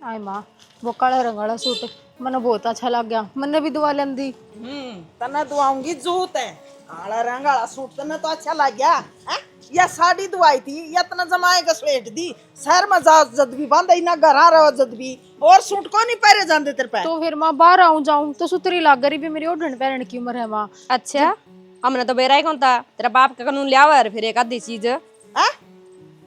आए माँ वो काला रंग वाला सूट मैंने बहुत अच्छा लग गया, मैंने भी दुआ लेंदी। तने दुआऊंगी जूत है काला रंग वाला सूट तने तो अच्छा लग गया है? या साड़ी दुआई थी या तना जमाए का स्वेट दी शहर में जा जद भी बांध ना घर आ रहो जद भी और सूट को नहीं पहरे जाते तेरे पे तो फिर माँ बाहर आऊं जाऊं तो सुतरी लाग गई भी मेरी ओढ़न पहनने की उम्र है माँ। अच्छा हमने तो बेरा ही कौन था तेरा बाप का कानून लिया हुआ फिर एक आधी चीज है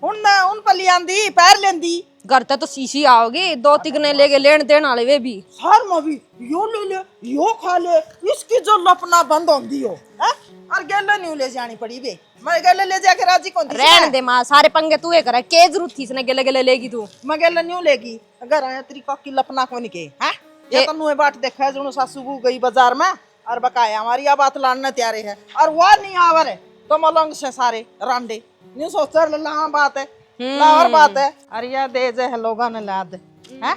उन पर ले आंदी पैर लेंदी घर तक तो शीशी आओगी दो तिगने लेके लेन देन वाले वे भी शहर में भी यो ले ले यो खा ले इसकी जो लपना बंद होंदी हो है? और गेले नहीं ले जानी पड़ी बे मैं गेले ले जाके राजी कौन थी रहने दे माँ सारे पंगे तू करे के जरूरत थी इसने गेले गेले लेगी तू मैं गेले नहीं लेगी अगर आया तेरी कॉकी लपना कौन के हैं ये तो नुए बाट देखा है जो सासू को गई बाजार में और बकाया हमारी बात लाने तैयार है और वो नहीं आवर है तो मलंग से सारे रांडे नहीं सोच ला बात है लावर बात है अरे यार दे जे लोगों ने ला दे हैं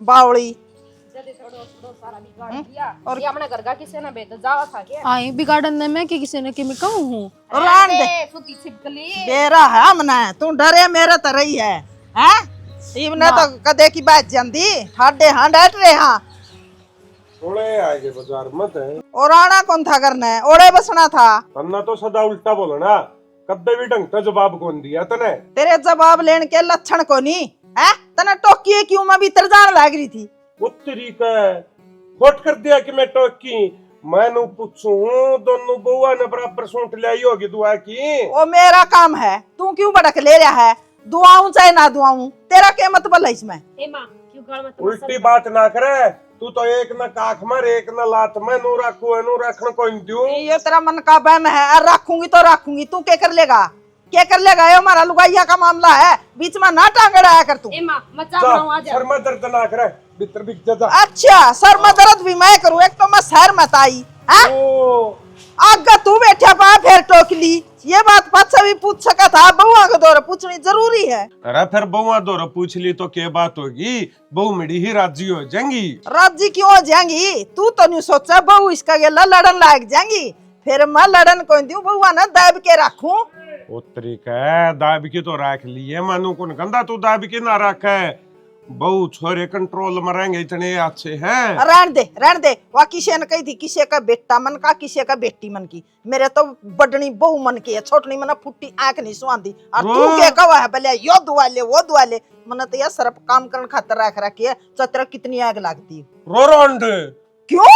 बावड़ी और ये अपने घर का किसी ने बेच जावा खा के आई बिगाड़न में कि किसी ने कि मैं कहूँ हूँ रान दे सुती छिपकली बेरा है मना तू डरे मेरे तरह ही है हैं इवने तो कदे की बात जंदी हाडे हां डट रहे हां ओले आगे बाजार मत है और आना कौन था करना है ओड़े बसना था तन्ना तो सदा उल्टा बोलना कद्दे भी ढंग का जवाब कौन दिया तने तेरे जवाब लेने के लक्षण को नहीं है तने टोकी क्यों मैं भीतर जान लग रही थी उत्तरी का खोट कर दिया कि मैं टोकी मैंने पूछूं दोनों बुआ ने बराबर सूट लाई होगी दुआ की वो मेरा काम है तू क्यों भड़क ले रहा है दुआऊं चाहे ना दुआऊं तेरा क्या मतलब है इसमें ए मां क्यों गाल मत उल्टी बात ना करे तू तो एक न काख मार एक न लात में नू रखन कोई दूं ये तेरा मन का बहम है और रखूंगी तो रखूंगी तू क्या कर लेगा ये हमारा लुगाइया का मामला है बीच में ना टांग रहा कर तू ए मां मचा बनाओ आ जा सर में दर्द ना करे भीतर बिक जा अच्छा सर में दर्द भी मैं करूं एक तो मैं शहर में आई हैं ओ आगे तू बैठा पा फिर टोकली ये बात पाछा भी पूछ सका था बहुआ के दौरे पूछनी जरूरी है अरे फिर बहुआ दौरा पूछ ली तो क्या बात होगी बहु मेरी ही राजी हो जाएंगी राजी क्यों हो जाएंगी तू तो नहीं सोचा बहू इसका गेला लड़न लायक जाएंगी फिर मैं लड़न को दूं बहुआ ना दाब के रखूं उत्तरी का दाब की तो रख लिए मानू कौन गंदा तू दाब की ना रखे बहु छोरे कंट्रोल में रहेंगे इतने अच्छे हैं रहन दे वह किसी ने कही थी किसी का बेटा मन का किसी का बेटी मन की मेरे तो बडनी बहु मन की है छोटनी मन फुट्टी आंख नहीं सुहांदी और तू क्या कहा है भले यो दुआ ले वो दुआ ले मन तो यार सरप काम करने खातर रख रखी है चतरा कितनी आग लगती रो रोंड क्यों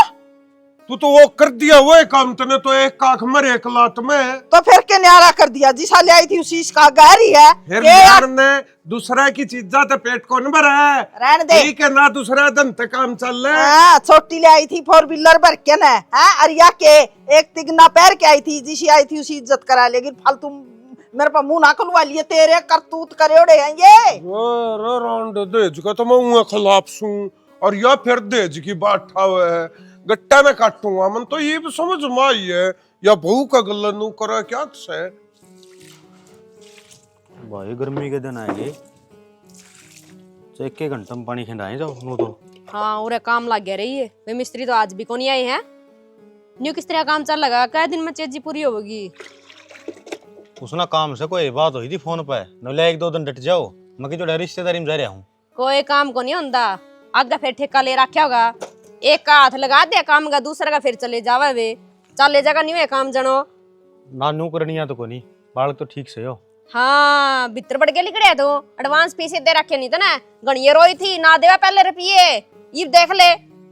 तू तो वो कर दिया वो काम तने तो एक काख मर एक लात में तो फिर क्या न्यारा कर दिया जिसा ले आई थी उसी इसका गहरी है फिर यार ने दूसरा की चीजा तो पेट कौन भरा है रहने दे ठीक है ना दूसरा दिन तक काम चल रहा है हाँ छोटी ले आई थी 4 व्हीलर भर के ना हाँ अरिया के एक तिगना पैर के आई थी जिसी आई थी उसी इज्जत करा लेकिन फालतू मेरे पर मुंह ना खुलवा लिए तेरे करतूत करे उड़े हैं ये रो रोंड देज का तो मैं खिलाफ सू और या फिर देज की बात ठावे है गट्टा में काटूंगा मन तो ये भी समझ में आई है या बहू का गल्ला नू करा क्या से भाई गर्मी के दिन आएंगे तो 1 घंटे में पानी खिंडाए जाओ नो तो हां और काम लग गया रही है वे मिस्त्री तो आज भी कोनी आए हैं न्यू किस तरह काम चल लगा क्या दिन में चीज पूरी होगी उसना काम से कोई बात हुई थी फोन पे न ले 1-2 दिन डट जाओ मैं जो रिश्तेदारी में जा रहा हूँ कोई काम को नहीं होता आगे फिर ठेका ले रखा होगा एक का हाथ लगा दे काम का दूसरा का फिर चले जावे वे चले जागा नहीं हुए काम जनो नानू करनिया तो कोनी बाल तो ठीक से हो हाँ भीतर बढ़ के लिखड़े तो एडवांस पैसे दे रखे नहीं तो ना गणिये रोई थी ना देवा पहले रुपये ये देख ले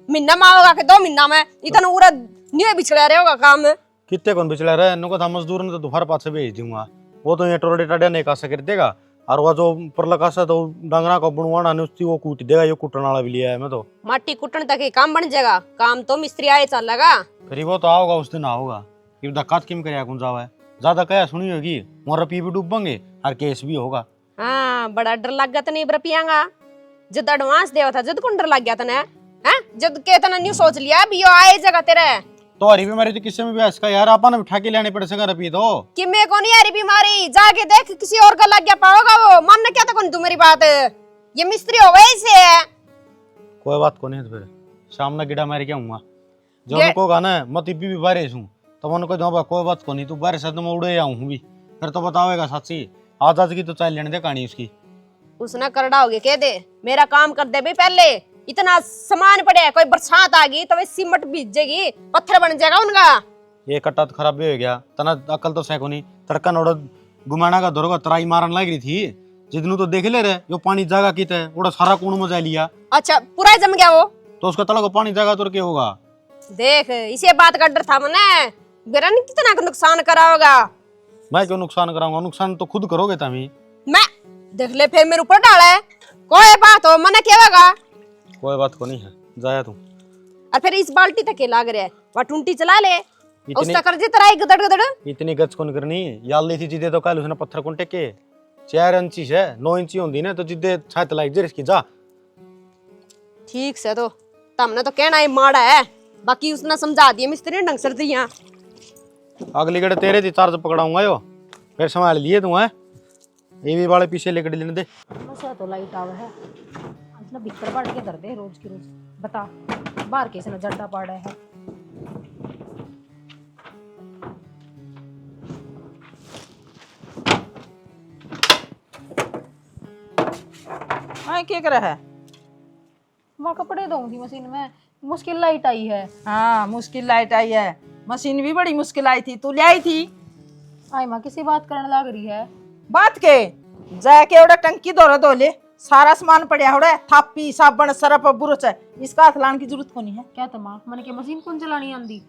महीना में होगा के 2 महीना में इतना पूरा नहीं बिछड़ा रहे होगा काम कितने कौन बिचला रहा है को था मजदूर ने तो दोपहर पास भेज दूंगा वो तो ये टोरडे टाडे नहीं कासा कर देगा और वो जो परला कासा तो डांगरा को बुनवाना ने उसकी वो कूट देगा ये कुटने वाला भी लिया है मैं तो माटी कुटने तक ही काम बन जाएगा काम तो मिस्त्री आए चल लगा फिर वो तो आओगा उस दिन आओगा ये धक्का किम करे कौन जावा है ज्यादा क्या सुनी होगी मोर पी भी डूबेंगे और केस भी होगा हाँ बड़ा डर लग गया नहीं बरपियागा जब एडवांस देवा था जब कौन डर लग गया था ना हैं जब के तना न्यू सोच लिया भी यो आए जगह तेरे तो हरी बीमारी तो किसी में भी इसका यार अपन उठा के लेने पड़ सका रपी तो कि मैं को नहीं हरी बीमारी जाके देख किसी और का लग गया पाओगा वो मन क्या था कौन तू मेरी बात ये मिस्त्री हो गई से कोई बात को नहीं तो फिर शाम में गिड़ा मार के आऊंगा जब उनको गाना है मत इब्बी भी बारिश हूँ तब उनको जो कोई बात को नहीं तू बारिश है तो मैं उड़े आऊँ भी फिर तो बतावेगा सच्ची आज की तो चाय लेने दे कहानी उसकी उसने कर डाओगे कह दे, मेरा काम कर दे भाई पहले। इतना सामान पड़े है, कोई बरसात आ गई तो वे सीमेंट भीज जाएगी, पत्थर बन जाएगा उनका। ये कट्टा तो खराब भी हो गया, तना अकल तो सैको नहीं। तड़का नोड़ा घुमाना का धोरो का तराई मारन लग रही थी, जितनू तो देख ले रहे यो पानी जागा कित है, ओड़ा सारा कूण मजा लिया। अच्छा पूरा ही जम गया वो, तो उसका तला को पानी जागा तो क्या होगा? देख इसे बात का डर था मने, बेरा ने कितना नुकसान करा होगा। मैं क्यों नुकसान कराऊंगा? नुकसान तो खुद करोगे तभी। मैं देख ले फिर मेरे ऊपर डाला है, कोई बात हो मने क्या होगा? कोई बात को नहीं है, जाया तू। और फिर इस बाल्टी तक लाग रहा है, वह टूंटी चला ले, इतनी उसका कर दे तराई गदड़ गदड़। इतनी गच कौन करनी याल ली थी जिदे तो कल उसने पत्थर कौन टेके 4 इंची है 9 इंची होंगी ना, तो जिदे छत लाइक जे इसकी जा। ठीक से तो तमने तो कहना है माड़ा है, बाकी उसने समझा दिया मिस्त्री ने ढंग से दिया। अगली गड़े तेरे थी चार्ज पकड़ाऊंगा यो, फिर संभाल लिए तू है। ये भी वाले पीछे लेकर लेने दे। मसा तो लाइट आवे है, मतलब भीतर बढ़ के दर्द है रोज की रोज। बता बाहर कैसे न जड्डा पड़ रहा है। हाँ क्या कर रहा है? वहाँ कपड़े धोऊंगी मशीन में, मुश्किल लाइट आई है। हाँ मुश्किल लाइट आई है, मशीन भी बड़ी मुश्किल आई थी, तू ले आई थी। आई माँ किसी बात करने लग रही है। बात के जाके ओड़ा टंकी धो ले, सारा सामान पड़ा होड़ा, थापी साबन सरफ बुरच है, इसका हाथ लाने की जरूरत को नहीं है। क्या तो माँ मैंने क्या मशीन कौन चलानी आंदी?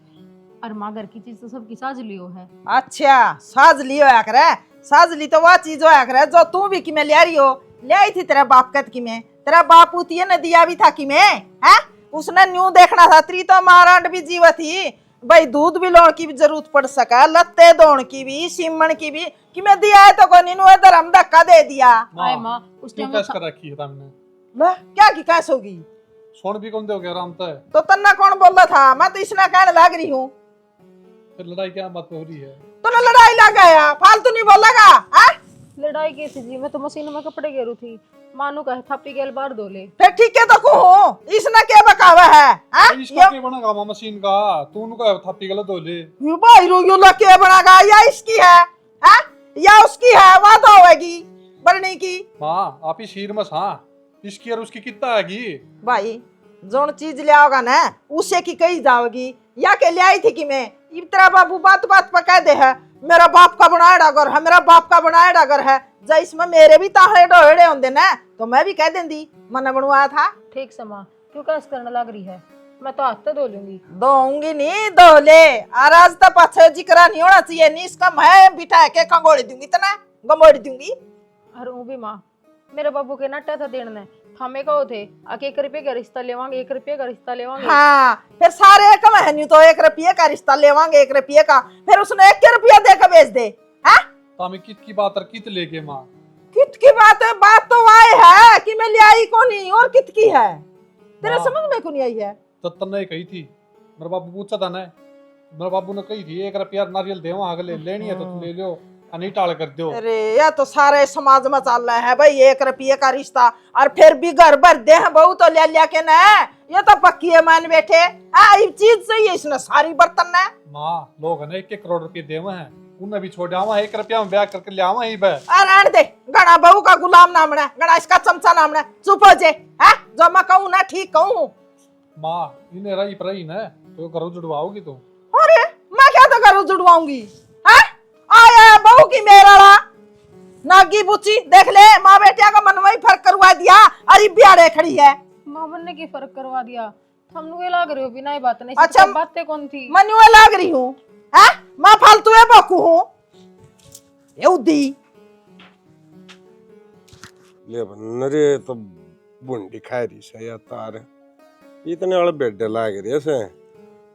और माँ घर की चीज तो सबकी साझ लियो है। अच्छा साज ली होया करे, साज ली तो वह चीज होया करे जो तू भी कि मैं ले रही हो। ले आई थी तेरा बाप कद की में, तेरा बाप उतिये ने दिया भी था कि मैं है, उसने न्यू देखना था। त्री तो मारांड भी जीव थी भाई, दूध भी लोण की भी जरूरत पड़ सका, लत्ते धोण की भी, सीमण की भी, कि मैं दिया है तो कोई नीनू इधर हम धक्का दे दिया। आई माँ उस क्यों टाइम कैस कर रखी है तुमने? ले क्या की कैस होगी? सोन भी कौन दोगे आराम से? तो तन्ना कौन बोला था? मैं तो इसने कहने लग रही हूँ। फिर लड़ाई क्या बात हो रही है? तो ना लड़ाई लग गया, फालतू नहीं बोलेगा। लड़ाई कैसी जी, मैं तो मशीन में कपड़े गेरू थी, मानू का थापी गेल बार धो ले। फिर ठीक है तो कहूँ, इसने क्या बकावा है? इसका क्या बनेगा मां मशीन का? तू उनका थापी गलत हो ले। ये भाई रोगियों लग के बनागा, या इसकी है या उसकी है, वह तो होगी बनने की। मां आप ही शीर मस, हाँ इसकी और उसकी कितना आएगी? भाई जोन चीज ले आओगा ना उसे की कही जाओगी, या के ले आई थी कि मैं तेरा बाबू बात बात पर कह दे है मेरा बाप का बनाया डगर है, मेरा बाप का बनाया डगर है। जा इसमें मेरे भी ताहड़े डोहड़े होंगे ना, तो मैं भी कह देंदी मन बनवाया था। ठीक से माँ क्यों कैस करने लग रही है? मैं तो हाथ तो धो लूंगी। दोंगी नहीं दो ले, आज तो पाछे जिक्र नहीं होना चाहिए, नहीं इसका मैं बिठा के खंगोड़ी दूंगी, तना गमोड़ी दूंगी। अरे वो भी माँ मेरे बाबू के नट्टा था देने थामे कहो थे आके 1 रुपये का रिश्ता लेवांगे, 1 रुपये का रिश्ता लेवांगे। हाँ फिर सारे कम है नहीं तो 1 रुपये का रिश्ता लेवांगे, 1 रुपये का, फिर उसने 1 रुपया देकर बेच दे। तामे कित की बात और कित लेके मां? कित की बात है? बात तो आए है कि मैं ले आई को नहीं, और कित की है तेरे हाँ। समझ में को नहीं आई है? तो तन्ने कही थी, मेरा बाबू पूछा था ना, मेरे बाबू ने कही थी 1 रुपया नारियल देवा अगले लेनी है तो तू ले लो, नहीं टाल कर दो। अरे यह तो सारे समाज में चल रहा है भाई, 1 रुपये का रिश्ता, और फिर भी घर भर दे हैं बहू तो ले लिया के ना, ये तो पक्की है मान बैठे। ये चीज सही है, इसने सारी बर्तन ना मां लोग है 1 करोड़ रुपये देवा है, उन्हें भी छोड़ आवा 1 रुपया में ब्याह करके ले आवा ही बे। अरे दे गणा बहू का गुलाम नाम है, गणा इसका चमचा नाम है, चुप हो जे। जो मैं कहूँ ना ठीक कहूँ। मां इन्हें रही पर रही ना तो घर जुड़वाओगी तू? अरे मैं क्या तो घर जुड़वाऊंगी? आया बहू की मेरा नागी बुची देख ले, माँ बेटिया का मन में फर्क करवा दिया, अरे ब्याड़े खड़ी है। माँ बनने की फर्क करवा दिया, हम ये लग रहे हो बिना ही बात नहीं। अच्छा, बातें कौन थी? मनुए लाग रही हूँ, मैं फालतू है बकू हूँ यहूदी। ले बनरे तो बुंडी खा रही से या तार इतने वाले बेड लाग रहे से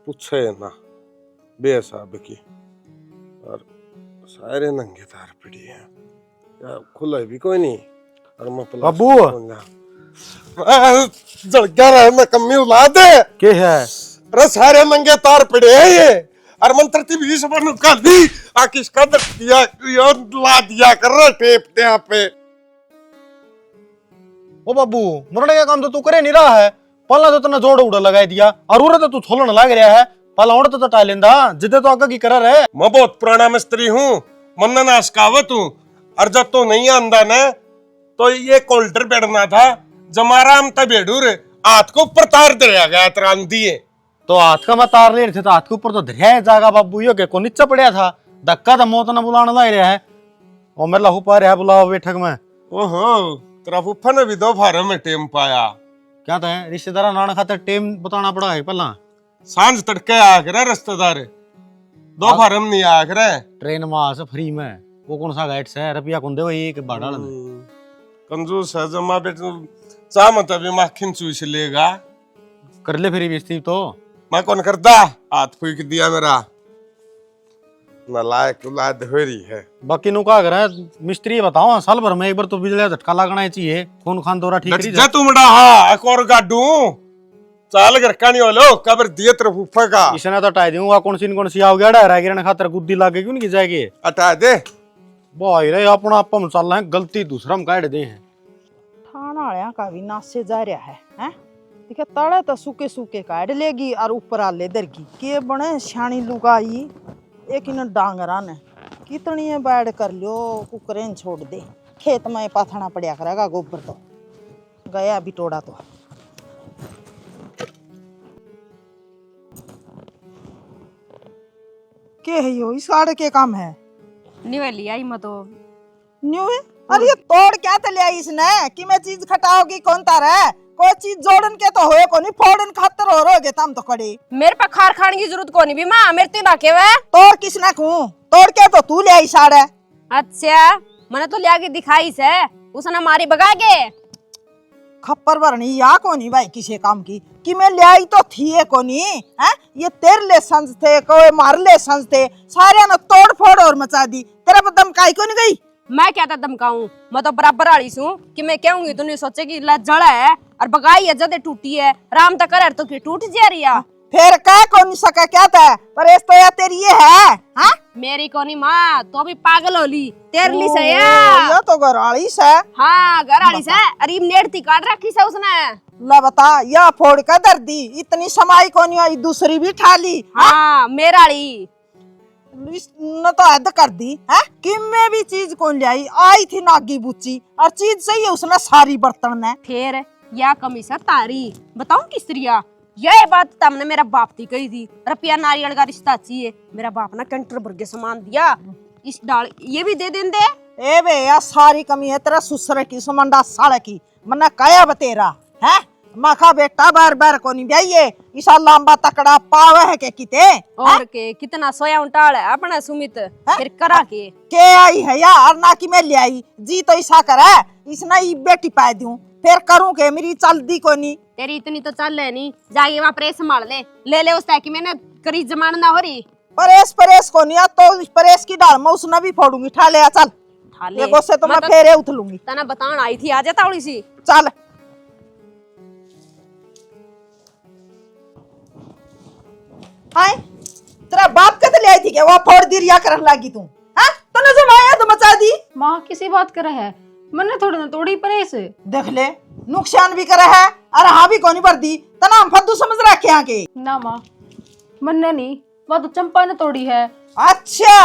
पूछे ना बेसाब की, और सारे नंगे तार पड़ी है, या खुला भी कोई नहीं। और मैं बाबू जल क्या रहा है, मैं कमी उला दे के है? अरे सारे नंगे तार पड़े हैं ये, और मंत्र ती 20 बन कर दी आ किसका दिया यो ला दिया कर रहा टेप पे यहाँ पे। ओ बाबू मुरड़े का काम तो तू करे नहीं रहा है, पहला तो तना जोड़ उड़ा लगाई दिया, और उरे तो तू छोलने लग रहा है, पहला उड़ तो टाल लेंदा जिदे तो आगे की कर रहा है। मैं बहुत पुराना मिस्त्री हूँ, मन ना सिखावत हूँ, और जब तो नहीं आंदा ना तो ये कोल्टर बैठना था जमाराम तब बेडूर हाथ को ऊपर तार दरिया गया तरान दिए। तो हाथ का मैं तार ले रहे थे तो हाथ के ऊपर तो धरिया जागा बाबू यो के को नीचे पड़िया था धक्का तो मौत ना बुलाने ला रहा है और मेरा लहू पा रहा है बुलाओ बैठक में। ओहो तेरा फुफा ने भी 2 फार्म में टेम पाया। क्या तो है रिश्तेदार नाना खाते टेम बताना पड़ा है पहला सांझ तड़के आ करे रिश्तेदार 2 फार्म नहीं आ करे ट्रेन में आ से फ्री में वो कौन सा गाइड से रुपया कौन दे वही एक भाड़ा कंजूस है जमा बेटे चाह मत अभी माखिन चूस लेगा कर ले फिर बेइज्जती तो मैं कौन करता हाथ फूक दिया मेरा नालायक औलाद हो रही है। बाकी नु का करे मिस्त्री बताओ साल भर में एक बार तो बिजली झटका लगना चाहिए खून खान दौरा ठीक करी जा तू मड़ा हां एक और गाडू चाल घर का नहीं होलो कबर दिए तेरे फूफा का इसने तो हटा दूंगा कौन सी आओ गया रह गिरने खातर गुद्दी लागे क्यों नहीं जाएगी हटा दे भाई रे अपना आप हम चल रहे हैं गलती दूसरा हम काट दे हैं थाना वाले का भी नाश से जा रहा है हैं देखे तड़े तो सूखे सूखे काट लेगी और ऊपर आ ले दरगी के बने शानी लुगाई एक इन डांगरा ने कितनी बैड कर लियो कुकरेन छोड़ दे खेत में पाथना पड़िया करेगा गोबर तो गया बिटोड़ा तो के है यो इस आड़ के काम है निवेली आई मैं तो न्यू है अरे ये तोड़ क्या तो लिया इसने कि मैं चीज खटाओगी कौन तारा कोई चीज जोड़न के तो होए कोनी फोड़न खातर हो रोगे तम तो खड़ी मेरे पे खार खाने की जरूरत कोनी भी मां मेरे तीन रखे हुए तोड़ किसने कहूं तोड़ के तो तू ले आई साड़े अच्छा मैंने तो लिया के दिखाई से उसने मारी भगा के खप्पर भरनी या कोनी भाई किसी काम की कि मैं ले आई तो थी है कोनी हैं ये तेरे ले संस थे कोई मार ले संस थे सारे ने तोड़ फोड़ और मचा दी तेरा बदम काई को नहीं गई मैं क्या था धमकाऊं मैं तो बराबर आड़ी हूँ कि मैं कहूंगी तूने सोचे कि जड़ा है और बगाई है जदे टूटी है राम तक कर तो की टूट जा रही है फिर क्या कौन सका क्या था पर इस तो या तेरी ये है हाँ मेरी कोनी माँ तो भी पागल होली तेरे ली से ये तो घराड़ी से हाँ घराड़ी से अरे नेड़ती काट रखी से उसने ला बता या फोड़ का दर्दी इतनी समाई कोनी आई दूसरी भी ठा ली हाँ मेराड़ी न तो हद कर दी है कि मैं भी चीज कौन ले आई थी नागी बुच्ची और चीज सही है उसने सारी बर्तन ने फिर या कमीसा तारी बताऊं किस तरिया यह बात तुमने मेरा बाप थी कही थी रुपया नारियल का रिश्ता चाहिए मेरा बाप ना कंटर भर के सामान दिया इस डाल ये भी दे देंगे ए बे या सारी कमी है तेरा सुसर की सुमंडा साड़ की मन्ना काया बतेरा है माखा बेटा बार बार को नहीं ब्याइए ईसा लंबा तकड़ा पावे है के किते और के कितना सोया उंटाल है अपना सुमित फिर करा के आई है यार ना कि मैं ले आई जी तो ईसा करे इसने ई बेटी पाए दूं फिर करूं के मेरी चलदी को नहीं तेरी इतनी तो चल ले नहीं जाइए वहां प्रेस संभाल ले उस कि मैंने करी जमान ना हो रही परेस को नहीं तो परेस की डाल मैं उसने भी फोड़ूंगी ठा ले चल ये गोसे तो मैं फेरे उठलूंगी तना बतान आई थी आजा तावड़ी सी चल हाय तेरा बाप कद ले आई थी क्या वो फोड़ दी रिया करन लागी तू हां तने जो माया तो मचा दी माँ किसी बात कर है मैंने थोड़ी ना तोड़ी परेस देख ले नुकसान भी करे है और हाँ भी कोनी भर दी तना हम फद्दू समझ रखे यहाँ के ना माँ मन्ने नहीं वो तो चंपा ने तोड़ी है। अच्छा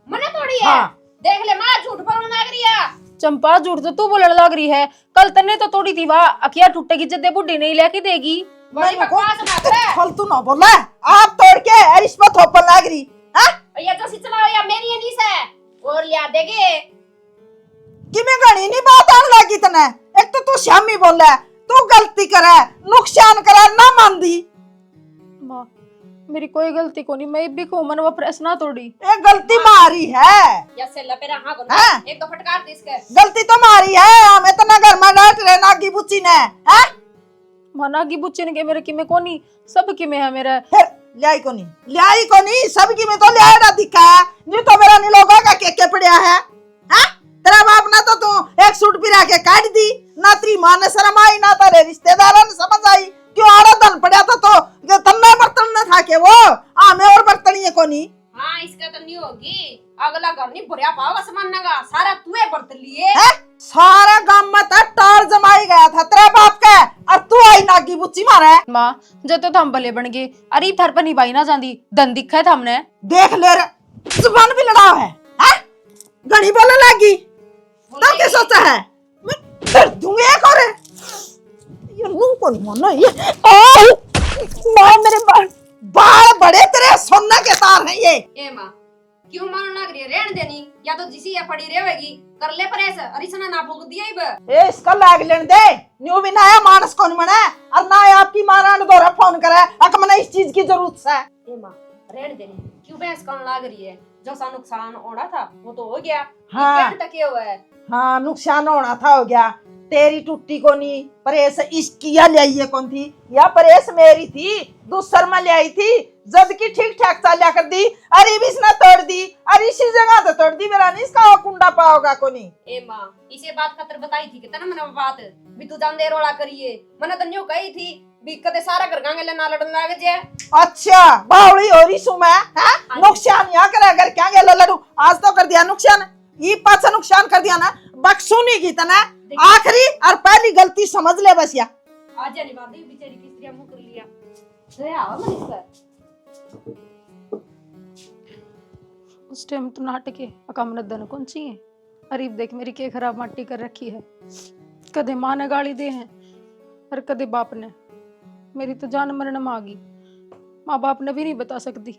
मने तोड़ी है देख ले मां झूठ बोलने लग रही है चंपा झूठ तो तू बोलने लग रही है कल तन्ने तो तोड़ी थी वाह अखिया टूटेगी जद्दे बुढ़ी नहीं लेके देगी बड़ी बकवास मत कर फालतू ना बोला आप तोड़ के रिश्वत थोपन लग रही हां ये जो सी चलाओ या मेरी है नी से और लिया देगे कि मैं घणी नहीं बात आने लगी तने एक तो तू श्यामी बोला तू गलती करे नुकसान करे ना मान दी माँ मेरी कोई गलती को नहीं मैं भी को मन वो प्रेस ना तोड़ी ये गलती मारी है या से लपेरा हां को हाँ? एक तो फटकार दे इसके गलती तो मारी है हमें तो ना घर में डांट रहे नागी बुच्ची ने हैं मना की बुच्चे ने के मेरे की में कोनी सब की में है मेरा फिर ल्याई को नहीं सब की में तो ल्याड़ा दिखा है जो तो मेरा नहीं लोगों का के पड़िया है हैं तेरा बाप ना तो तू एक सूट पिरा के काट दी ना तेरी मां ने शर्म आई ना तेरे रिश्तेदारों ने समझ आई क्यों आड़ा धन पड़ा था तो तन्ना बर्तन न था के वो मैं और बर्तन ये कोनी हां इसका तो नहीं होगी अगला घर नहीं भरिया पाओगा सामान का सारा तूए बर्तन लिए है सारा गांव में तो टार जमाई गया था तेरा बाप का और तू आई नागी बुच्ची मारे माँ जब तो हम भले बन गए अरे थर पर नहीं बाई ना जाती धन दिखा था हमने देख ले जुबान भी लड़ा है हैं घड़ी बोलने लगी तो क्या सोचा है मैं कर दूंगी एक और ये मुंह को नहीं मानना ये मां मेरे बाल बड़े तेरे सोने के तार हैं ये ए मां क्यों मानो ना करिए रहन देनी या तो जिसी या पड़ी रहेगी कर ले परेस अरिसना ना भूख दिया इब ए इसका लाग लेने दे न्यू भी ना है मानस कौन मना और ना आपकी मारा ने दोरा फोन करे अक मने इस चीज की जरूरत है ए मां रहन देनी क्यों बहस कौन लाग रही है जो सा नुकसान होना था वो तो हो गया हाँ। तक हुआ है हाँ नुकसान होना था हो गया तेरी टूटी को नहीं परेस इसकी या ले आई कौन थी या परेस मेरी थी दूसर में ले आई थी जद की ठीक ठाक चालिया कर दी अरे भी इसने तोड़ दी अरे इसी जगह तो तोड़ दी मेरा नहीं इसका कुंडा पाओगा कोनी ए मां इसे बात खतर बताई थी कितना मैंने बात भी तू जान दे रोड़ा करिए मैंने तो न्यू कही थी भी कदे सारा घर गांगे ना लड़न लाग जे अच्छा बावड़ी हो रही सु मैं हैं नुकसान या करे अगर क्या गेला लड़ू आज तो कर दिया नुकसान ये पाछा नुकसान कर दिया ना बख्शू नहीं की तना आखिरी और पहली गलती समझ ले बस या आज नहीं बात बेचारी की स्त्री मुंह कर लिया दया आवा मन इस पर उस टाइम तो नाटके अकाम नदन कौन सी है अरीब देख मेरी के खराब मट्टी कर रखी है कदे माँ ने गाली दे हैं और कदे बाप ने मेरी तो जान मरण मांगी माँ बाप ने भी नहीं बता सकती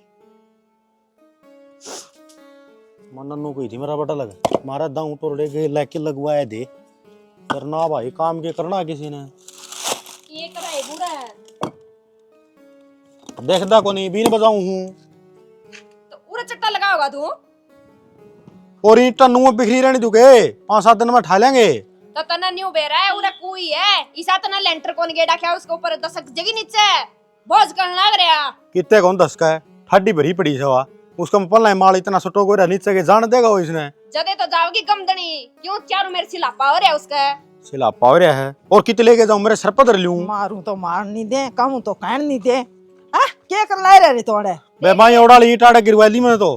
मनन्नू कोई थी मेरा बटा लगा मारा दाऊ तोड़े के लेके लगवाए दे करना भाई काम के करना किसी ने ये कराए बुरा है देखदा को नहीं बीन बजाऊं हूं तो पूरा चट्टा लगाओगा तू और ईंट टन्नू बिखरी रहनी तू के 5-7 दिन में ठा लेंगे तो तना न्यू बेरा है उरा कोई है इसा तना लेंटर कोन गेड़ा क्या उसके ऊपर दशक जगी नीचे बोझ करने लग रहा कितने कौन 10 का है ठाडी भरी पड़ी सवा उसका पल्ला माल इतना सटो को नीचे के जान देगा वो इसने जदे तो जाओगी गमदनी क्यों चारों मेरे सिलापा हो रहा है उसका सिला पाव रहा है और कितने लेके जाऊं मेरे सर पर धर लूं मारू तो मार नहीं दे कहूं तो कहन नहीं दे हैं क्या कर ला रहे तोड़े बे भाई ओड़ा ईंट आड़ा गिरवा ली मैंने तो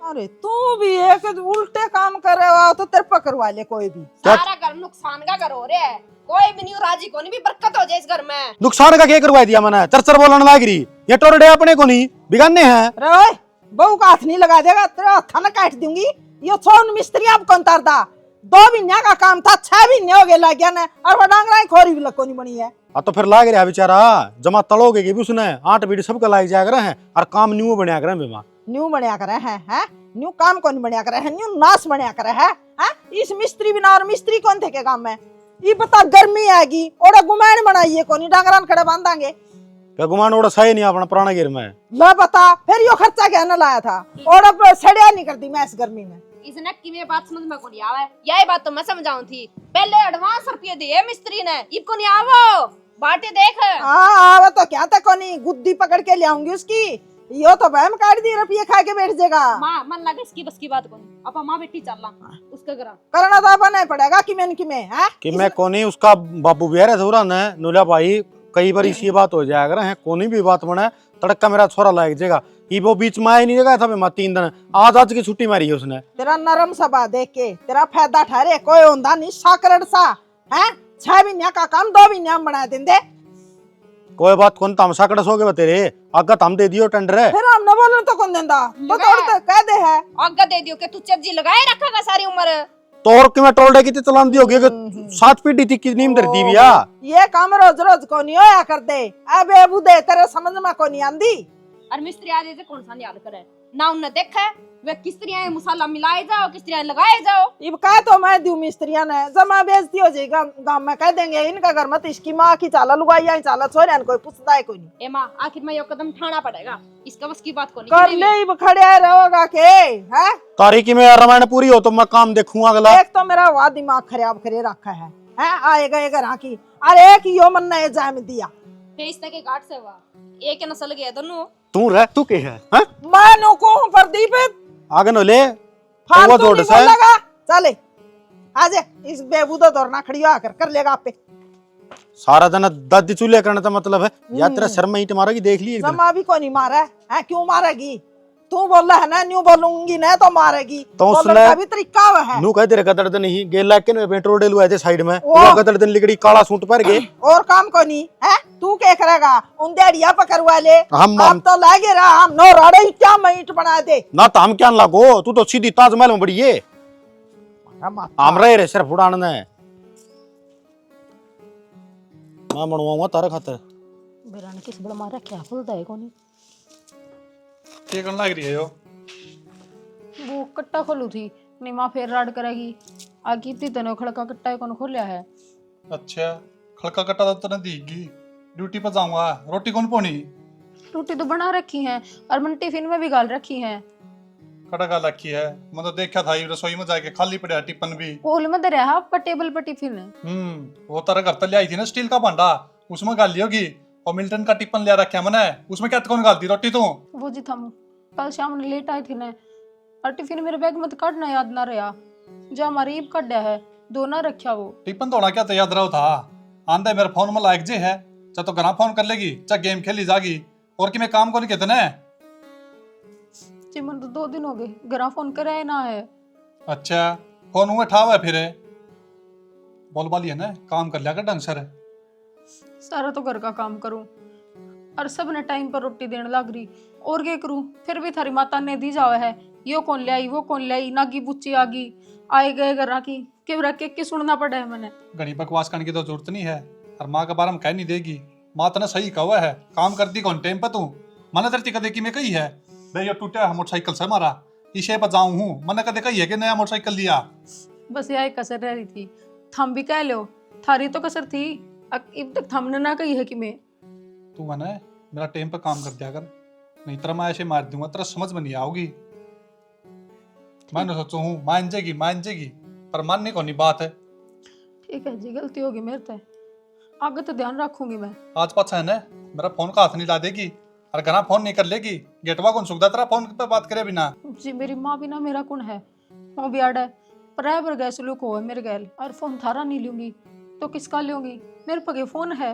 अरे तू भी एक उल्टे काम कर रहे हो तो तेरे पर करवा ले कोई भी सारा घर नुकसान का घर हो रहा है कोई भी नहीं राजी को नहीं भी बरकत हो जाए इस घर में नुकसान का क्या करवा दिया मैंने चरचर बोलने लाग रही ये टोरडे अपने को नहीं बिगाड़ने हैं अरे ओए बहू का हाथ नहीं लगा देगा तेरा हथा ना काट दूंगी ये सोन मिस्त्री अब कौन तारदा 2 महीने का काम था 6 महीने हो गए लग गया ना और वो डांगरा खोरी भी लको नहीं बनी है तो फिर लाग रहा बेचारा जमा तलोगे कि भी उसने 8 बीड़ी सबका लाग जाया करे हैं और काम न्यू बनया करे बेमा न्यू बनया करे हैं न्यू काम कौन बनया करे है न्यू नाश बनया करे है इस मिस्त्री बिना और मिस्त्री कौन थे के काम में ये बता गर्मी आएगी ओड़ा गुमान बनाइए कोनी डांगरान खड़े बांधांगे क्या गुमान ओड़ा सही नहीं अपना पुराना गिर में ला बता फिर यो खर्चा क्या न लाया था ओड़ा सड़िया नहीं करती मैं इस गर्मी में इसने किਵੇਂ बात समझ में को नहीं आवे यही बात तो मैं समझाऊं थी पहले एडवांस रुपये दिए मिस्त्री ने इब को नहीं आवो बाटे देख हाँ वो तो क्या था कोनी गुद्दी पकड़ के ले आऊंगी उसकी यो तो वहम काट दी रुपये खा के बैठ जाएगा मां मन लगे इसकी बस की बात को नहीं अपा मां बेटी चलना उसका करा करना तो अपन नहीं पड़ेगा कि मैं है कि मैं कोनी उसका बाबू बिहार है थोड़ा न नुला भाई कई बार इसी बात हो जाया करे हैं कोनी भी बात बने तड़का मेरा छोरा लाग जाएगा ये वो बीच में आया नहीं जगह था मैं 3 दिन आज की छुट्टी मारी है उसने तेरा नरम सभा देख के तेरा फायदा ठहरे कोई होंदा नहीं साकरड़ सा है 6 महीने का काम 2 महीने में बना देंगे कोई बात कौन तमसा कड़ सोगे तेरे आगत हम दे दियो टेंडर है फिर हम न बोले तो कौन देंदा तो तोड़ कह दे है आगे दे दियो के तू चर्जी लगाए रखेगा सारी उम्र तो और कि मैं टोलडे की चलान दी होगी 7 पीढ़ी थी कितनी में धरती बिया ये काम रोज रोज को नहीं होया कर दे अब अबू दे तेरे समझ में को नहीं आंदी और मिस्त्री आदि से कौन सा याद करे ना उन्हें देखा वे किस तरह मसाला मिलाए जाओ किस तरह लगाए जाओ इब कह तो मैं दूं मिस्त्रियां ने जमा बेइज्जती हो जाएगा गांव में कह देंगे इनका घर मत इसकी माँ की चाला लुगाई आई चाला छोरे कोई पूछता है कोई नहीं ए मां आखिर में ये कदम उठाना पड़ेगा इसका बस की बात को नहीं कर ले इब खड़े रहोगा के हैं तारीखी में रामायण पूरी हो तो मैं काम देखूंगा अगला एक तो मेरा हुआ दिमाग खराब करे रखा है आएगा ये घर की अरे एक यो मन ने जाम दिया फेस तक के घाट से हुआ एक नस्ल गया दोनों तू रह तू के है मैं नुको प्रदीप आगे नो ले फालतू जोड़ नहीं सा बोलेगा चले आजे इस बेबूदा दौड़ना खड़ी आकर कर लेगा आप पे सारा दिन दादी चूल्हे करने का मतलब है या तेरा सर में ईंट मारेगी देख ली एक दिन जमा भी को नहीं मारा है क्यों मारेगी तू बोल रहा है ना न्यू बोलूंगी ना तो मारेगी तो बोलने उसने का भी तरीका है नू कह तेरे गदड़ दिन ही गेल लाके ने पेट्रोल डेलू आए थे साइड में ओ। वो गदड़ दिन लिकड़ी काला सूट पर गए और काम को नहीं है तू क्या करेगा उन देड़िया पकड़वा ले हम तो लागे रहा हम नो राड़े क्या ईंट बना दे ना तो हम क्या लागो तू तो सीधी ताजमहल में बड़ी है हमरा रे सिर्फ उड़ान ने मैं बनवाऊंगा तारे खातिर। बेरा ने किस बड़ा मारा क्या खुलता है कोनी क्या करने लग रही है यो? वो कट्टा खोलू थी नहीं माँ फिर राड करेगी आगे इतनी तने खड़का कट्टा है कौन खोलिया है। अच्छा खड़का कट्टा तो तने दीगी, ड्यूटी पर जाऊंगा, रोटी कौन पोनी? रोटी तो बना रखी है और मैंने टिफिन में भी गाल रखी है। कड़ा का रखी है, मैं तो देखा था ये रसोई में जाके खाली पड़ा टिफिन भी। होल में दे आपका टेबल पर टिफिन है। वो तारा घर तक ले आई थी ना स्टील का भांडा, उसमें गाल ली होगी। और मिल्टन का टिफिन ले रखा है मैंने, उसमें क्या कौन गाल दी रोटी तू? वो जी थम कल शाम ने लेट आई थी ना और टिफिन मेरे बैग में तो काटना याद ना रहा जो हमारी ईब कड्या है दो ना रखा वो टिफिन तोड़ा क्या तो याद रहा था। आंदा मेरे फोन में लाइक जे है, चाहे तो घर फोन कर लेगी चाहे गेम खेली जागी, और कि मैं काम को नहीं कहते ना। जी मन तो 2 दिन हो गए घर फोन करे ना है। अच्छा फोन हुए ठाव है फिर बोल बाली है ना, काम कर लिया कर ढंग से। सारा तो घर का काम करूं और सब ने टाइम पर रोटी देने लग रही और क्या करूं, फिर भी थारी माता ने दी जावे है यो कौन ले आई वो कौन ले आई नागी बुच्ची आगी आए गए घर की के रख के सुनना पड़ा है मैंने। घनी बकवास करने की तो जरूरत नहीं है, और माँ के बारे में कह नहीं देगी। माँ तने सही कहा है, काम करती कौन टाइम पर तू? मैंने तेरे कदे की में कही है भाई ये टूटा मोटरसाइकिल से मारा इसे पर जाऊं हूँ, मैंने कदे कही है कि नया मोटरसाइकिल लिया। बस यही कसर रह रही थी, थम भी कह लो थारी तो कसर थी अब तक थमने ना कही है कि मैं। तू है ना मेरा टाइम पर काम कर दिया कर, नहीं तेरा मैं ऐसे मार दूंगा, तेरा समझ में नहीं आओगी। मैंने सोचू हूँ मान जाएगी पर मानने को नहीं बात है। ठीक है जी गलती होगी मेरे से, आगे तो ध्यान रखूंगी मैं। आज पाछा है ना मेरा फोन का हाथ नहीं ला देगी और घना फोन नहीं कर लेगी, गेटवा कौन सुखदा तेरा फोन पे बात करे बिना। जी मेरी माँ भी ना मेरा कौन है वो भी आड़ा है पर गैस लुक हो है मेरे गैल और फोन थारा नहीं लूंगी तो किसका लूंगी, मेरे पगे फोन है।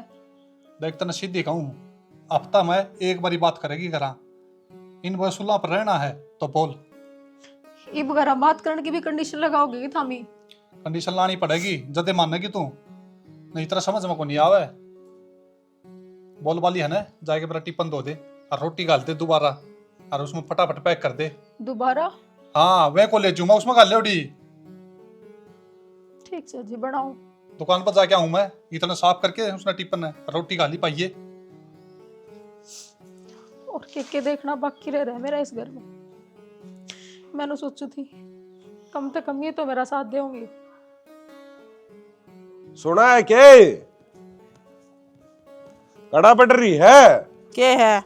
देख तना सीधी कहूँ हफ्ता में एक बारी बात करेगी घरा, इन वसूलों पर रहना है तो बोल। ये वगैरह बात करने की भी कंडीशन लगाओगे थामी? कंडीशन लानी पड़ेगी जदे मानेगी तू, नहीं तेरा समझ में को नहीं आवे। बोल वाली है ना जाके मेरा टिफिन धो दे और रोटी गाल दे दोबारा और उसमें फटाफट पैक कर दे। दोबारा? हाँ वे को ले जूमा उसमें गाल ले उड़ी। ठीक से जी बनाऊं? दुकान पर जाके आऊं मैं, इतना साफ करके उसने टिफिन है रोटी गाली पाइए। और के देखना बाकी रह रहा है मेरा इस घर में। मैंने सोची थी कम से कम ये तो मेरा साथ देंगे। सुना है के कड़ा पड़ रही है के है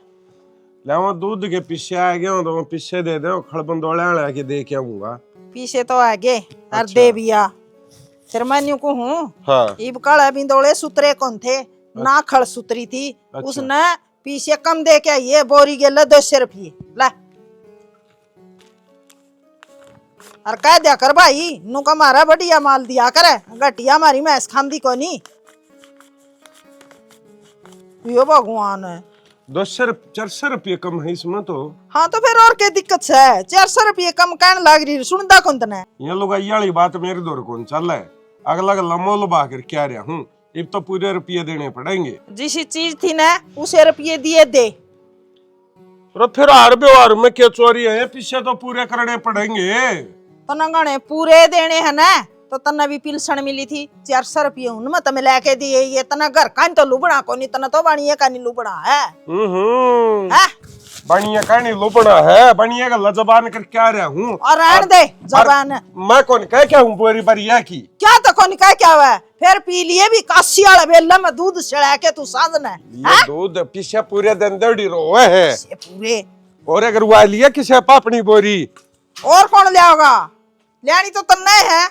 ले वो दूध के पीछे आ गया तो मैं पीछे दे दे खड़बंदोले आने के दे के आऊंगा। पीछे तो आगे और अच्छा। दे बिया फिर मैं न्यू को हूँ। हाँ इब काला बिंदोले सुतरे कौन थे ना खड़ सुतरी थी। अच्छा। उसने पीछे कम दे के आई है बोरी गेला 200 रुपये ला और कह दिया कर भाई नु का मारा बढ़िया माल दिया करे घटिया मारी मैस खांदी को नहीं। यो भगवान है 400 रुपये कम है इसमें तो। हाँ तो फिर और क्या दिक्कत है 400 रुपये कम कहने लग रही सुनता कौन तने। ये लोग वाली बात मेरे दौर कौन चल रहा है अगला अगला मोल बा कर क्या रहा हूँ अब तो पूरे रुपये देने पड़ेंगे। जिस चीज थी ना उसे रुपये दिए दे। तो फिर हर व्यवहार में क्या चोरी है पीछे तो पूरे करने पड़ेंगे। तना गाने पूरे देने हैं ना तो तना भी पिलसन मिली थी 400 रुपये उनमें तमें लेके दिए ये तना घर का तो लुबड़ा को नहीं तना तो बाणिया का नहीं लुबड़ा है। हैं? बनिया का नहीं लुबड़ा है बनिया का लजबान कर क्या रहा हूँ और रहन दे जबान मैं कौन कह क्या हूँ बोरी बरिया की क्या तो कौन क्या हुआ फिर पी लिए भी काशी वाला बेला में दूध चढ़ा के तू साधन है ये दूध पीछे पूरे दिन दौड़ी रोए है पूरे। और अगर वो लिया किसे पापनी बोरी और कौन ले होगा लेनी तो तन्ने है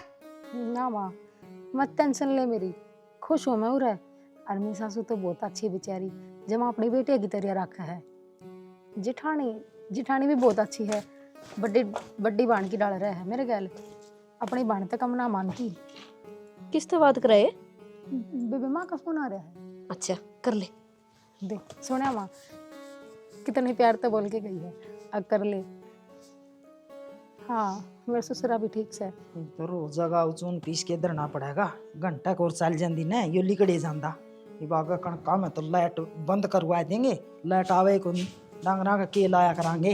ना माँ मत टेंशन ले मेरी, खुश हूँ मैं उरे। और मेरी सासू तो बहुत अच्छी बेचारी जब अपनी बेटी की तरह रखा है। जिठानी भी बहुत अच्छी है, बड्डी बाण की डाल रहा है मेरे गैल अपनी बाण तक हम ना मानती। किससे बात करे? बेबे माँ का फोन आ रहा है। अच्छा कर ले। देख सुना माँ कितने प्यार तो बोल के गई है अब कर ले। हाँ मेरे ससुरा भी ठीक से तो रोज जगह उचून पीस के धरना पड़ेगा घंटा को चल जाती ना यो लिकड़े जाता बागा कण काम है तो लाइट बंद करवा देंगे लाइट आवे को नहीं डंगरा का के लाया करांगे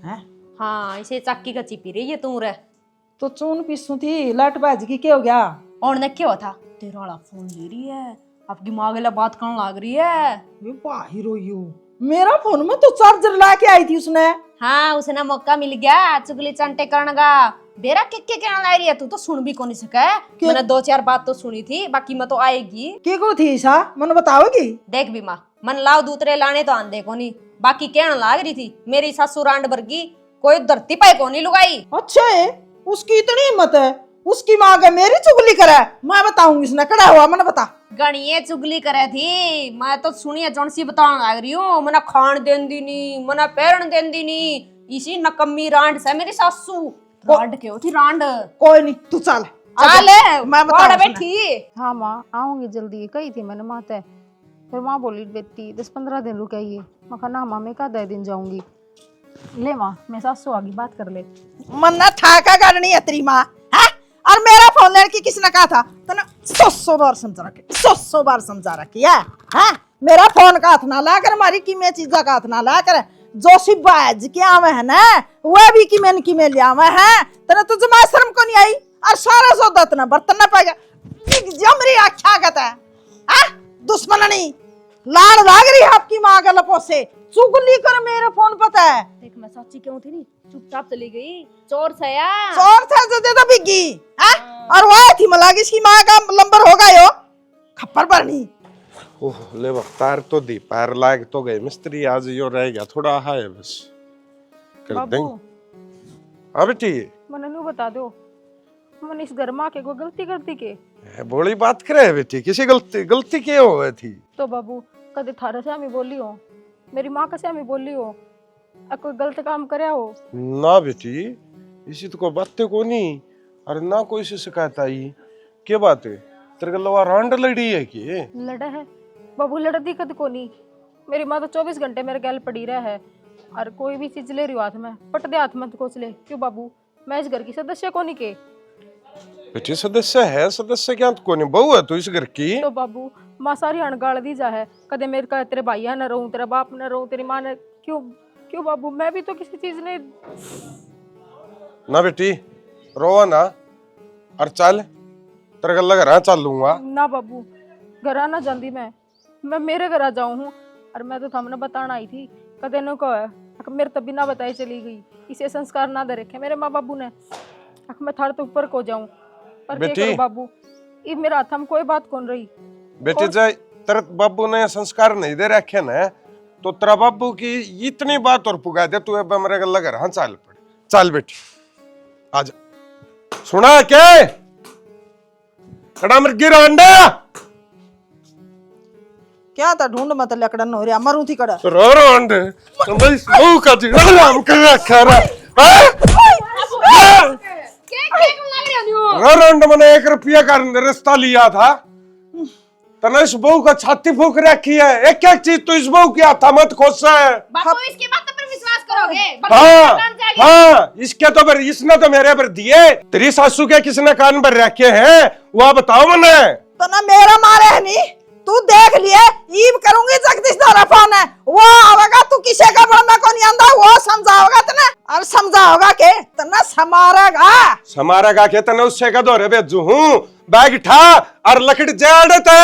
हैं। हाँ इसे चक्की का चिपी रही है तू रे तो चून पीसू थी लट बाज की क्या हो गया? और ने क्या था तेरा वाला फोन ले रही है आपकी माँ वाला बात करने लग रही है। ये बाहिरो यू मेरा फोन में तो चार्जर ला के आई थी उसने। हाँ उसे ना मौका मिल गया चुगली चंटे करने का। बेरा के कहना ला रही है तू तो सुन भी कौन सका है। मैंने 2-4 बात तो सुनी थी बाकी मैं तो आएगी के को थी सा मन बताओगी? देख भी माँ मन लाओ दूसरे लाने तो आंदे को नहीं बाकी कहना लाग रही थी मेरी सासू रांड वर्गी कोई धरती पाए को नहीं लुगाई। अच्छा है उसकी इतनी हिम्मत है उसकी माँ का मेरी चुगली करे। मैं बताऊंगी इसने खड़ा हुआ मन बता। गणिये चुगली करे थी मैं तो सुनिए जौन सी बताने लग रही हूँ। मना खान देन दी नी मना पैरण देन दी नी इसी नकम्मी रांड से मेरी सासू रांड के थी रांड। कोई नहीं तू चल चल मैं बता बैठी। हाँ माँ आऊंगी जल्दी कही थी मैंने माता। फिर माँ बोली बेटी 10-15 दिन रुकाइए। मैं कहा ना माँ मैं का 10 दिन जाऊंगी। ले माँ मैं सासू आगे बात कर ले। मन्ना ठाका करनी है तेरी माँ है। और मेरा फोन लेने की किसने कहा था तने 100 बार समझा रखी 100 बार समझा रखी है। मेरा फोन का हाथ ना ला कर मारी की मैं चीजा का हाथ ना ला कर जो सी बाज के आवे है ना वह भी की मैं ले आवे है तने तुझे मां शर्म को नहीं आई। और सारा सौदा तना बर्तन ना पाएगा जो मेरी आख्या कहता है दुश्मनी लाड़ लाग रही है आपकी माँ का लपो से चुगली कर मेरा फोन पता है। देख मैं सच्ची क्यों थी नहीं चुपचाप चली गई चोर सया चोर था जो दे तो बिगी है। और वो थी मलाग इसकी माँ का नंबर होगा यो खप्पर भरनी। ओह ले तार तो दी पैर लाग तो गए मिस्त्री आज यो रह गया थोड़ा है बस कर बाबू देंगे। हाँ बेटी मैंने नहीं बता दो मैंने इस घर माँ के को गलती करती के बोली बात करे बेटी किसी गलती क्या हो थी तो बाबू कदे थारा से हमें बोली हो मेरी माँ का से हमें बोली हो कोई गलत काम करे हो ना बेटी इसी तो कोई बातें को नहीं। अरे ना कोई से शिकायत आई क्या बात है तेरे गलवा रांड लड़ी है कि लड़ा है बाबू लड़ा दिक्कत को नहीं। मेरी माँ तो 24 घंटे मेरे गैल पड़ी रहा है और कोई भी चीज ले रही हो हाथ में पट दे हाथ में तो कोच ले। क्यों बाबू मैं इस घर की सदस्य को नहीं के बेटी सदस्य है सदस्य क्या को नहीं बहू है तू इस घर की। तो बाबू माँ सारी अणगाड़ दी जा है कदे मेरे का तेरे भाइया न रहूं तेरा बाप न रहूं तेरी माँ ने क्यों क्यों बाबू मैं भी तो किसी चीज ने ना बेटी रोवा ना और चल तेरे गल घर चल लूंगा ना बाबू घर आना जानती मैं मेरे घर आ जाऊं हूँ। और मैं तो हमने बताना आई थी कदे न को है मेरे तभी ना बताई चली गई इसे संस्कार ना दे रखे मेरे माँ बाबू ने मैं थार तो ऊपर को जाऊं पर क्या करूं बाबू ये मेरा हाथ में कोई बात कौन रही। बेटी जाए तेरे बाबू ने संस्कार नहीं दे रखे ना तो तेरा बाबू की इतनी बात और पुगा दे तू अब मेरे गल घर हाँ चल पड़े चल बेटी आजा सुना के कड़ा मर गिरा अंडा क्या था ढूंढ मत लकड़न हो रहा मरू थी कड़ा रो अंडे तुम भाई सो का जी नाम कर रखा अंड मैंने 1 रुपया का रिश्ता लिया था तने इस बहू का छाती फूक रखी है एक एक चीज तो इस बहू की हाथा मत खोस है। बापू इसकी बात पर विश्वास करोगे हाँ इसके तो फिर इसने तो मेरे पर दिए तेरी सासू के किसने कान पर रखे हैं वह बताओ मैंने तो ना मेरा मारे है नहीं तू देख लिए ईब करूंगी जगदीश दारा फोन है वो आवेगा तू किसे का बंदा को नहीं आंदा वो समझाओगा तना और समझाओगा के तना समारेगा के तने उससे का दौरे भेजू हूँ बैग ठा और लकड़ी जेड़ते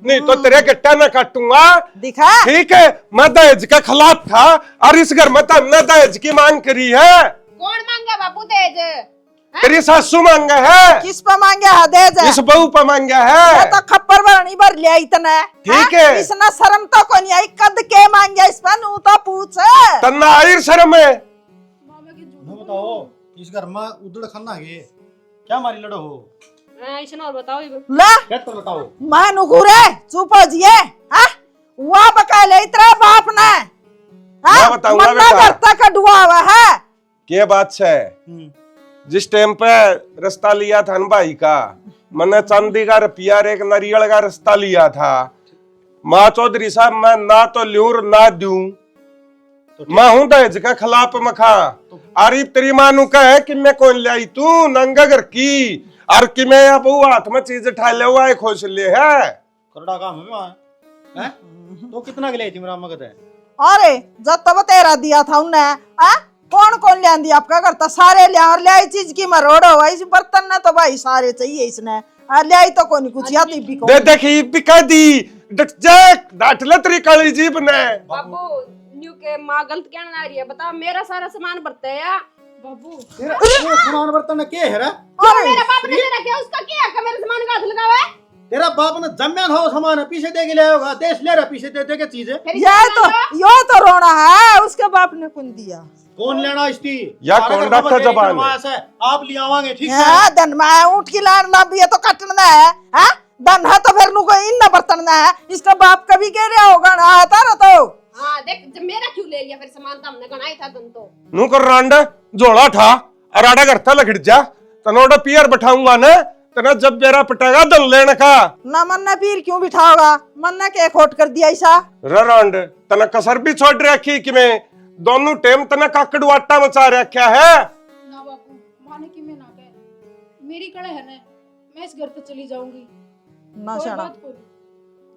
नहीं तो तेरे गट्टा न काटूंगा दिखा ठीक है। मैं दहेज के खिलाफ था और इस घर में तुमने दहेज की मांग करी है। कौन मांगा बापू दहेज तेरी सासू मांगा है किस पर मांगे है दहेज इस बहू पर मांगा है तो खप्पर भरनी भर लिया इतना ठीक है। इसना शर्म तो को नहीं आई कद के मांगे इस पर नू तो पूछ तन्ना आयर शर्म है बताओ इस घर में उधड़ खन्ना गे क्या मारी लड़ो हो ऐसा और बताओ ला क्या तो बताओ मैं नुकुरे चुप हो जिए हां वो बका ले इतना बाप ने हां बताऊंगा मन्ना बेटा करता का डुआ हुआ है क्या बात है जिस टाइम पे रास्ता लिया था न भाई का मैंने चांदी का रुपया और 1 नारियल का रास्ता लिया था माँ चौधरी साहब मैं ना तो लूं ना दूं मैं हूं दहेज का खिलाफ मखा अरे तेरी मां नु कहे कि मैं कौन लाई तू नंगा घर की और कि मैं अब वो हाथ में चीज उठा ले हुआ है खोज ले है करड़ा काम है वहां हैं तो कितना के लिए थी मेरा मगत है अरे जब तब तेरा दिया था उन्हें कौन कौन ले आंदी आपका घर तो सारे ले और ले आई चीज की मरोड़ हो इस बर्तन ना तो भाई सारे चाहिए इसने और ले आई तो कोई कुछ या तो भी दे देखी बिका दी डट जाक डांट ले तेरी काली जीभ ने। बाबू न्यू के माँ गलत क्या ना रही है बता, मेरा सारा सामान बरते है या बाबू तेरा सामान बर्तन के है रे? मेरा बाप ने दे रखा है, उसका क्या है? मेरे सामान का हाथ लगावा है? तेरा बाप ने जम्मे हो सामान पीछे दे के ले होगा, देश ले रहा पीछे दे दे के चीज है। फिर ये तो यो तो रोना है उसके बाप ने कौन दिया कौन लेना इसकी या कौन डॉक्टर जबान है? आप ले आवांगे ठीक है। है धन मैं ऊँट की लाड़ लाभी है तो कटना है हाँ धन है तो फिर नु को इन न बर्तन है इसका बाप कभी कह रहा होगा ना आता ना तो हाँ देख जब मेरा क्यों ले लिया फिर सामान तो हमने गनाई था तुम तो। नू कर रांड झोला ठा और आड़ा करता लखड़ जा तनोड़ा पियर बैठाऊंगा ना तना जब मेरा पटेगा दल लेने का ना मन्ना पीर क्यों बिठाओगा मन्ना के खोट कर दिया ऐसा रांड तना कसर भी छोड़ रखी कि मैं दोनों टाइम तना काकड़ू आटा मचा रखा है। ना बापू माने कि मैं ना कह मेरी कड़े है ना मैं इस घर पे चली जाऊंगी ना कोई शाना बात कोई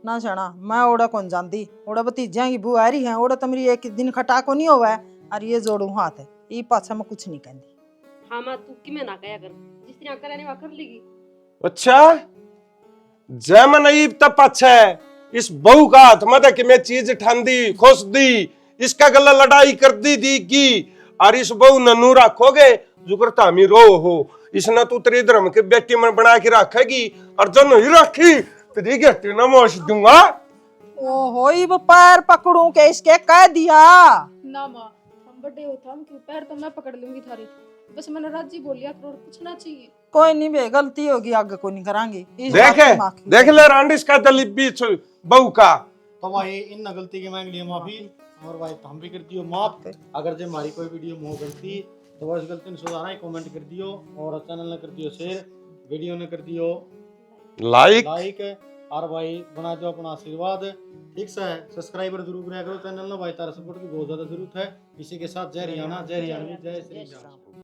ना शाना मैं ओड़ा कौन जानती ओड़ा भतीजा की बुआ रही है ओड़ा तो मेरी एक दिन खटा को नहीं हुआ है और ये जोड़ू हाथ है ये पाछा मैं कुछ नहीं कहती। हाँ माँ तू कि मैं ना कहा कर जिस तरह करे वहाँ कर लेगी। अच्छा जय मन तब अच्छा है इस बहू का हाथ मत कि मैं चीज ठान दी खोस दी इसका गला लड़ाई कर दी की और इस बहू ननू रखोगे जुकर तामी रो हो इसने तू तेरी धर्म के बेटी में बना के रखेगी और जन ही रखी तेरी गट्टी ना मोश दूंगा। ओहो ये पैर पकड़ू के इसके कह दिया ना माँ हम बड़े हो हम क्यों पैर तो मैं पकड़ लूंगी थारी बस मैंने राजी बोल लिया करोड़ कुछ ना चाहिए कोई नहीं बे गलती होगी आगे को नहीं करांगी देख ले रांड इसका दलीप बीच बहू का तो भाई इन गलती की मांग लिया माफी और भाई हम भी कर दियो माफ अगर जो हमारी कोई वीडियो में हो गलती तो बस गलती ने सुधारा कमेंट कर दियो और चैनल ने कर दियो शेयर वीडियो ने कर दियो लाइक और भाई बना दो अपना आशीर्वाद ठीक से सब्सक्राइबर जरूर करा करो चैनल ना भाई तारा सपोर्ट की बहुत ज्यादा जरूरत है। इसी के साथ जय हरियाणा जय श्री राम।